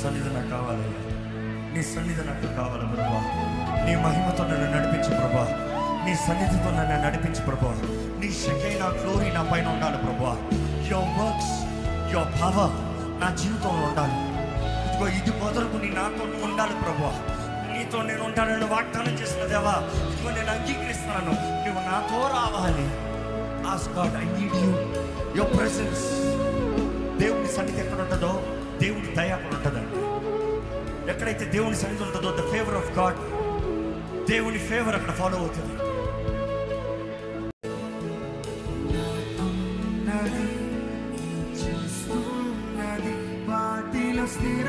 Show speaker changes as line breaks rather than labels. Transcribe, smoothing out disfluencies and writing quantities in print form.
సన్నిధి నాకు కావాలయ్యా, నీ సన్నిధి నాకు కావాలి ప్రభా. నీ మహిమతో నన్ను నడిపించు ప్రభా, నీ సన్నిధితో నన్ను నడిపించు ప్రభా. నీ షకైనా గ్లోరీ నా పైన ఉండాలి ప్రభా. యువర్ వర్క్స్, యువర్ పవర్ నా జీవితంలో ఉండాలి. ఇదిగో ఇది మొదలుకొని నాతో నువ్వు ఉండాలి ప్రభా. నీతో నేను ఉంటానని వాగ్దానం చేసిన దేవా, ఇదిగో నేను అంగీకరిస్తున్నాను, నువ్వు నాతో రావాలి. Ask God, I need you, your presence. దేవుని సన్నిధి ఎక్కడ ఉంటుందో దేవుని దయ అక్కడ ఉంటుందండి. ఎక్కడైతే దేవుని సన్నిధి ఉంటుందో ద ఫేవర్ ఆఫ్ గాడ్, దేవుని ఫేవర్ అక్కడ ఫాలో అవుతుంది. వాటిలో స్థిర